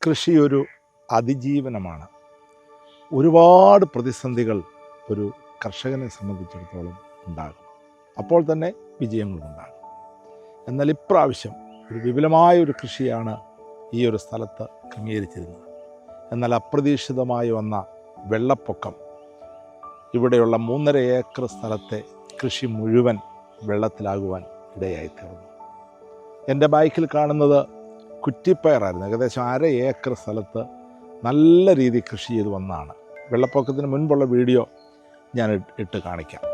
കൃഷി ഒരു അതിജീവനമാണ്. ഒരുപാട് പ്രതിസന്ധികൾ ഒരു കർഷകനെ സംബന്ധിച്ചിടത്തോളം ഉണ്ടാകും. അപ്പോൾ തന്നെ വിജയങ്ങളുണ്ടാകും. എന്നാൽ ഇപ്രാവശ്യം ഒരു വിപുലമായ ഒരു കൃഷിയാണ് ഈ ഒരു സ്ഥലത്ത് ക്രമീകരിച്ചിരുന്നത്. എന്നാൽ അപ്രതീക്ഷിതമായി വന്ന വെള്ളപ്പൊക്കം ഇവിടെയുള്ള 3.5 ഏക്കർ സ്ഥലത്തെ കൃഷി മുഴുവൻ വെള്ളത്തിലാകുവാൻ ഇടയായിത്തീർന്നു. എൻ്റെ ബാക്കിൽ കാണുന്നത് കുറ്റിപ്പയറായിരുന്നു. ഏകദേശം 1/2 ഏക്കർ സ്ഥലത്ത് നല്ല രീതിയിൽ കൃഷി ചെയ്ത് വന്നതാണ്. വെള്ളപ്പൊക്കത്തിന് മുൻപുള്ള വീഡിയോ ഞാൻ ഇട്ട് കാണിക്കാം.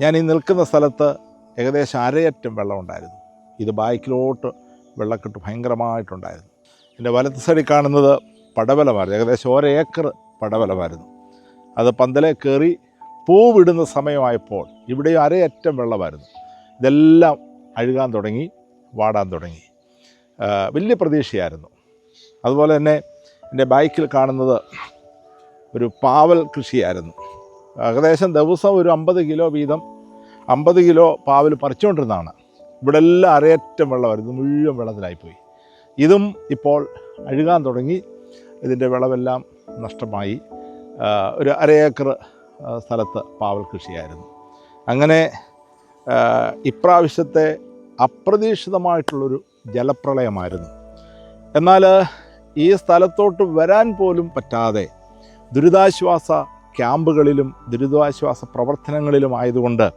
ഞാൻ ഈ നിൽക്കുന്ന സ്ഥലത്ത് ഏകദേശം 1/2 അറ്റം വെള്ളമുണ്ടായിരുന്നു. ഇത് ബാക്കിലോട്ട് വെള്ളക്കെട്ട് ഭയങ്കരമായിട്ടുണ്ടായിരുന്നു. എൻ്റെ വലത്ത് സൈഡിൽ കാണുന്നത് പടവലമായിരുന്നു. ഏകദേശം 1 ഏക്കർ പടവലമായിരുന്നു. അത് പന്തലെ കയറി പൂവിടുന്ന സമയമായപ്പോൾ ഇവിടെയും 1/2 അറ്റം വെള്ളമായിരുന്നു. ഇതെല്ലാം അഴുകാൻ തുടങ്ങി, വാടാൻ തുടങ്ങി. വലിയ പ്രതീക്ഷയായിരുന്നു. അതുപോലെ തന്നെ എൻ്റെ ബാക്കിൽ കാണുന്നത് ഒരു പാവൽ കൃഷിയായിരുന്നു. ഏകദേശം ദിവസം ഒരു 50 കിലോ വീതം 50 കിലോ പാവൽ പറിച്ചുകൊണ്ടിരുന്നതാണ്. ഇവിടെ എല്ലാം 1/2 അറ്റം വെള്ളമായിരുന്നു. മുഴുവൻ വെള്ളത്തിലായിപ്പോയി. ഇതും ഇപ്പോൾ അഴുകാൻ തുടങ്ങി. ഇതിൻ്റെ വിളവെല്ലാം നഷ്ടമായി. ഒരു 1/2 ഏക്കർ സ്ഥലത്ത് പാവൽ കൃഷിയായിരുന്നു. അങ്ങനെ ഇപ്രാവശ്യത്തെ അപ്രതീക്ഷിതമായിട്ടുള്ളൊരു ജലപ്രളയമായിരുന്നു. എന്നാൽ ഈ സ്ഥലത്തോട്ട് വരാൻ പോലും പറ്റാതെ ദുരിതാശ്വാസ ക്യാമ്പുകളിലും ദുരിതാശ്വാസ പ്രവർത്തനങ്ങളിലും ആയതുകൊണ്ട്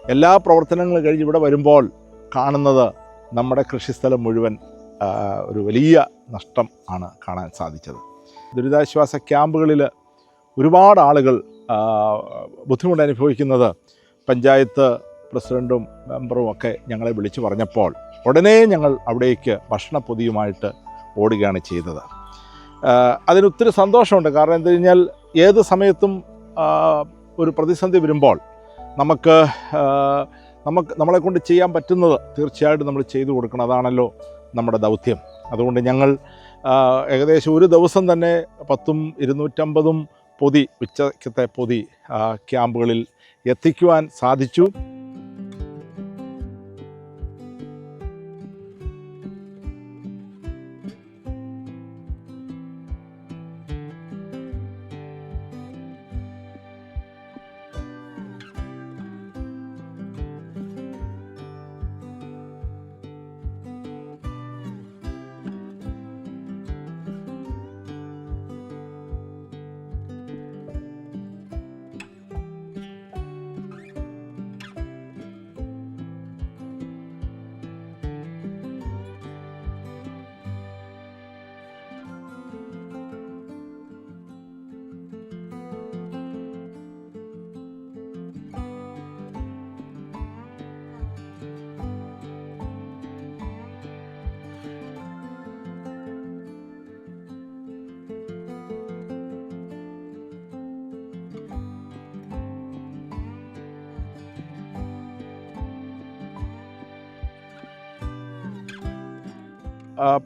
എല്ലാ പ്രവർത്തനങ്ങളും കഴിഞ്ഞ് ഇവിടെ വരുമ്പോൾ കാണുന്നത് നമ്മുടെ കൃഷിസ്ഥലം മുഴുവൻ ഒരു വലിയ നഷ്ടം ആണ് കാണാൻ സാധിച്ചത്. ദുരിതാശ്വാസ ക്യാമ്പുകളിൽ ഒരുപാട് ആളുകൾ ബുദ്ധിമുട്ട് അനുഭവിക്കുന്നത് പഞ്ചായത്ത് പ്രസിഡൻറ്റും മെമ്പറും ഒക്കെ ഞങ്ങളെ വിളിച്ചു പറഞ്ഞപ്പോൾ ഉടനെ ഞങ്ങൾ അവിടേക്ക് ഭക്ഷണപ്പൊതിയുമായിട്ട് ഓടുകയാണ് ചെയ്തത്. അതിനൊത്തിരി സന്തോഷമുണ്ട്. കാരണം എന്താ കഴിഞ്ഞാൽ ഏത് സമയത്തും ഒരു പ്രതിസന്ധി വരുമ്പോൾ നമ്മളെക്കൊണ്ട് ചെയ്യാൻ പറ്റുന്നത് തീർച്ചയായിട്ടും നമ്മൾ ചെയ്തു കൊടുക്കണം. അതാണല്ലോ നമ്മുടെ ദൗത്യം. അതുകൊണ്ട് ഞങ്ങൾ ഏകദേശം ഒരു ദിവസം തന്നെ 10ഉം 250ഉം പൊതി, ഉച്ചക്കത്തെ പൊതി ക്യാമ്പുകളിൽ എത്തിക്കുവാൻ സാധിച്ചു.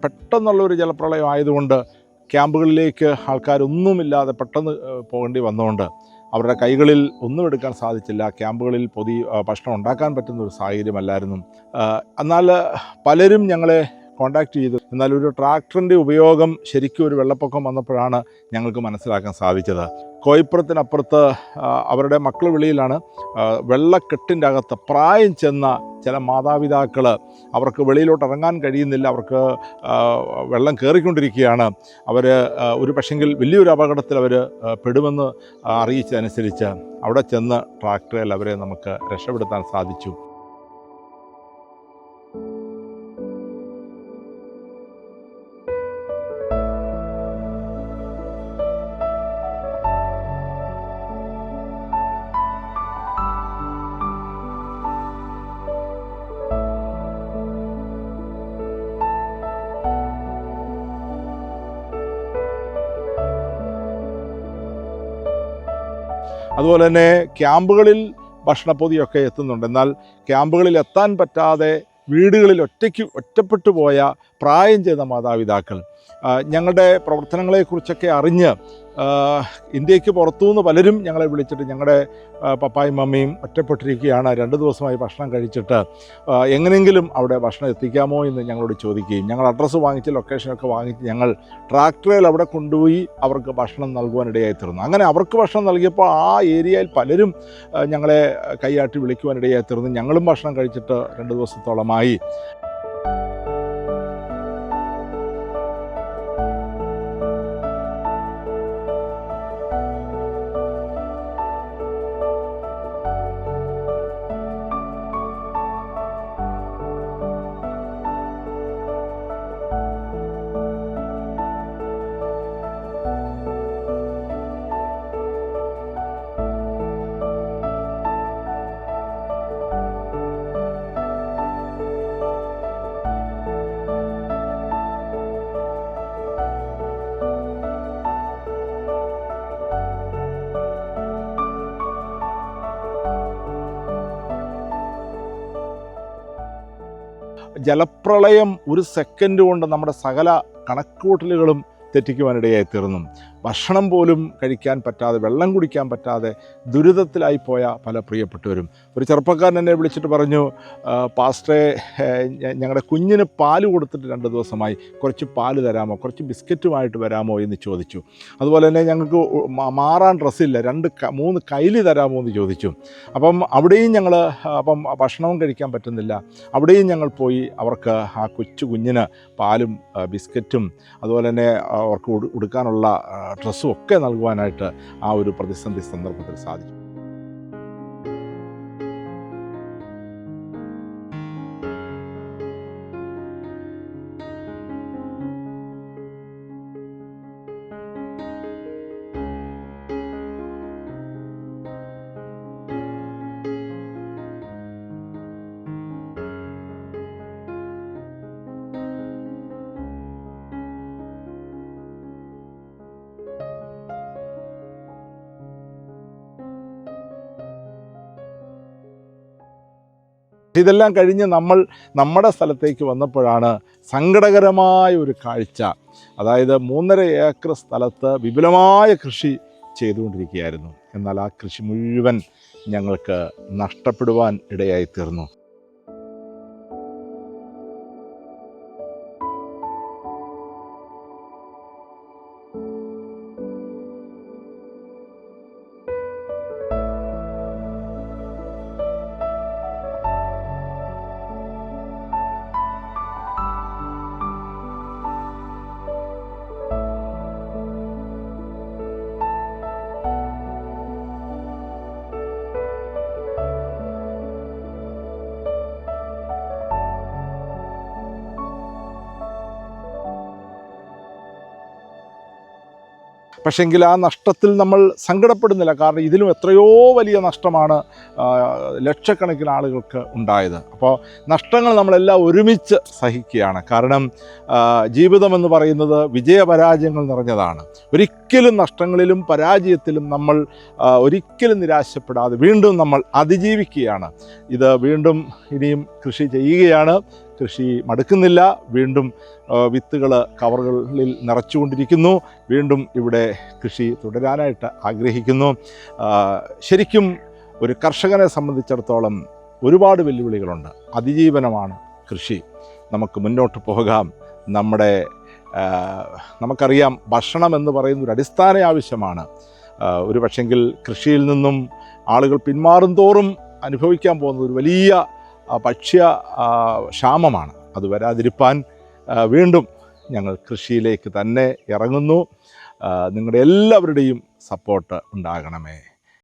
പെട്ടെന്നുള്ളൊരു ജലപ്രളയം ആയതുകൊണ്ട് ക്യാമ്പുകളിലേക്ക് ആൾക്കാരൊന്നുമില്ലാതെ പെട്ടെന്ന് പോകേണ്ടി വന്നുകൊണ്ട് അവരുടെ കൈകളിൽ ഒന്നും എടുക്കാൻ സാധിച്ചില്ല. ക്യാമ്പുകളിൽ ഭക്ഷണം ഉണ്ടാക്കാൻ പറ്റുന്നൊരു സാഹചര്യമല്ലായിരുന്നു. എന്നാൽ പലരും ഞങ്ങളെ കോൺടാക്റ്റ് ചെയ്തു. എന്നാൽ ഒരു ട്രാക്ടറിൻ്റെ ഉപയോഗം ശരിക്കും ഒരു വെള്ളപ്പൊക്കം വന്നപ്പോഴാണ് ഞങ്ങൾക്ക് മനസ്സിലാക്കാൻ സാധിച്ചത്. കോയിപ്പുറത്തിനപ്പുറത്ത് അവരുടെ മക്കൾ വെളിയിലാണ്. വെള്ളക്കെട്ടിൻ്റെ അകത്ത് പ്രായം ചെന്ന ചില മാതാപിതാക്കൾ, അവർക്ക് വെളിയിലോട്ട് ഇറങ്ങാൻ കഴിയുന്നില്ല. അവർക്ക് വെള്ളം കയറിക്കൊണ്ടിരിക്കുകയാണ്. അവർ ഒരു പക്ഷെങ്കിൽ വലിയൊരു അപകടത്തിൽ അവർ പെടുമെന്ന് അറിയിച്ചതനുസരിച്ച് അവിടെ ചെന്ന് ട്രാക്ടറിൽ അവരെ നമുക്ക് രക്ഷപ്പെടുത്താൻ സാധിച്ചു. അതുപോലെ തന്നെ ക്യാമ്പുകളിൽ ഭക്ഷണപ്പൊതിയൊക്കെ എത്തുന്നുണ്ട്. എന്നാൽ ക്യാമ്പുകളിൽ എത്താൻ പറ്റാതെ വീടുകളിൽ ഒറ്റപ്പെട്ടു പോയ പ്രായം ചെയ്ത മാതാപിതാക്കൾ ഞങ്ങളുടെ പ്രവർത്തനങ്ങളെക്കുറിച്ചൊക്കെ അറിഞ്ഞ് ഇന്ത്യക്ക് പുറത്തുനിന്ന് പലരും ഞങ്ങളെ വിളിച്ചിട്ട് ഞങ്ങളുടെ പപ്പായും മമ്മിയും ഒറ്റപ്പെട്ടിരിക്കുകയാണ്, 2 ദിവസമായി ഭക്ഷണം കഴിച്ചിട്ട് എങ്ങനെയെങ്കിലും അവിടെ ഭക്ഷണം എത്തിക്കാമോ എന്ന് ഞങ്ങളോട് ചോദിക്കുകയും ഞങ്ങൾ അഡ്രസ്സ് വാങ്ങിച്ച് ലൊക്കേഷനൊക്കെ വാങ്ങിച്ച് ഞങ്ങൾ ട്രാക്ടറിൽ അവിടെ കൊണ്ടുപോയി അവർക്ക് ഭക്ഷണം നൽകുവാനിടയായി തീർന്നു. അങ്ങനെ അവർക്ക് ഭക്ഷണം നൽകിയപ്പോൾ ആ ഏരിയയിൽ പലരും ഞങ്ങളെ കൈയാട്ടി വിളിക്കുവാനിടയായി തീർന്നു. ഞങ്ങളും ഭക്ഷണം കഴിച്ചിട്ട് 2 ദിവസത്തോളമായി. ജലപ്രളയം ഒരു സെക്കൻഡ് കൊണ്ട് നമ്മുടെ സകല കണക്കുകൂട്ടലുകളും തെറ്റിക്കുവാനിടയായി തീർന്നു. ഭക്ഷണം പോലും കഴിക്കാൻ പറ്റാതെ, വെള്ളം കുടിക്കാൻ പറ്റാതെ ദുരിതത്തിലായിപ്പോയ പല പ്രിയപ്പെട്ടവരും. ഒരു ചെറുപ്പക്കാരൻ എന്നെ വിളിച്ചിട്ട് പറഞ്ഞു, പാസ്റ്ററെ, ഞങ്ങളുടെ കുഞ്ഞിന് പാല് കൊടുത്തിട്ട് 2 ദിവസമായി, കുറച്ച് പാല് തരാമോ, കുറച്ച് ബിസ്ക്കറ്റുമായിട്ട് വരാമോ എന്ന് ചോദിച്ചു. അതുപോലെ തന്നെ ഞങ്ങൾക്ക് മാറാൻ ഡ്രസ്സില്ല, 3 കൈലി തരാമോ എന്ന് ചോദിച്ചു. അപ്പം അവിടെയും ഞങ്ങൾ ഭക്ഷണവും കഴിക്കാൻ പറ്റുന്നില്ല. അവിടെയും ഞങ്ങൾ പോയി അവർക്ക് ആ കുഞ്ഞിന് പാലും ബിസ്ക്കറ്റും അതുപോലെ തന്നെ അവർക്ക് ഉടുക്കാനുള്ള ഡ്രസ്സും ഒക്കെ നൽകുവാനായിട്ട് ആ ഒരു പ്രതിസന്ധി സന്ദർഭത്തിൽ സാധിച്ചു. ഇതെല്ലാം കഴിഞ്ഞ് നമ്മൾ നമ്മുടെ സ്ഥലത്തേക്ക് വന്നപ്പോഴാണ് സങ്കടകരമായ ഒരു കാഴ്ച. അതായത് 3.5 ഏക്കർ സ്ഥലത്ത് വിപുലമായ കൃഷി ചെയ്തുകൊണ്ടിരിക്കുകയായിരുന്നു. എന്നാൽ ആ കൃഷി മുഴുവൻ ഞങ്ങൾക്ക് നഷ്ടപ്പെടുവാൻ ഇടയായി തീർന്നു. പക്ഷെങ്കിൽ ആ നഷ്ടത്തിൽ നമ്മൾ സങ്കടപ്പെടുന്നില്ല. കാരണം ഇതിലും എത്രയോ വലിയ നഷ്ടമാണ് ലക്ഷക്കണക്കിന് ആളുകൾക്ക് ഉണ്ടായത്. അപ്പോൾ നഷ്ടങ്ങൾ നമ്മളെല്ലാം ഒരുമിച്ച് സഹിക്കുകയാണ്. കാരണം ജീവിതമെന്ന് പറയുന്നത് വിജയപരാജയങ്ങൾ നിറഞ്ഞതാണ്. ഒരിക്കലും നഷ്ടങ്ങളിലും പരാജയത്തിലും നമ്മൾ ഒരിക്കലും നിരാശപ്പെടാതെ വീണ്ടും നമ്മൾ അതിജീവിക്കുകയാണ്. ഇത് വീണ്ടും ഇനിയും കൃഷി ചെയ്യുകയാണ്. കൃഷി മടുക്കുന്നില്ല. വീണ്ടും വിത്തുകൾ കവറുകളിൽ നിറച്ചുകൊണ്ടിരിക്കുന്നു. വീണ്ടും ഇവിടെ കൃഷി തുടരാനായിട്ട് ആഗ്രഹിക്കുന്നു. ശരിക്കും ഒരു കർഷകനെ സംബന്ധിച്ചിടത്തോളം ഒരുപാട് വെല്ലുവിളികളുണ്ട്. അതിജീവനമാണ് കൃഷി. നമുക്ക് മുന്നോട്ട് പോകാം. നമുക്കറിയാം, ഭക്ഷണം എന്ന് പറയുന്ന ഒരു അടിസ്ഥാന ആവശ്യമാണ്. ഒരു പക്ഷെങ്കിൽ കൃഷിയിൽ നിന്നും ആളുകൾ പിന്മാറും തോറും അനുഭവിക്കാൻ പോകുന്നത് ഒരു വലിയ ഭക്ഷ്യ ക്ഷാമമാണ്. അത് വരാതിരിക്കാൻ വീണ്ടും ഞങ്ങൾ കൃഷിയിലേക്ക് തന്നെ ഇറങ്ങുന്നു. നിങ്ങളുടെ എല്ലാവരുടെയും സപ്പോർട്ട് ഉണ്ടാകണമേ.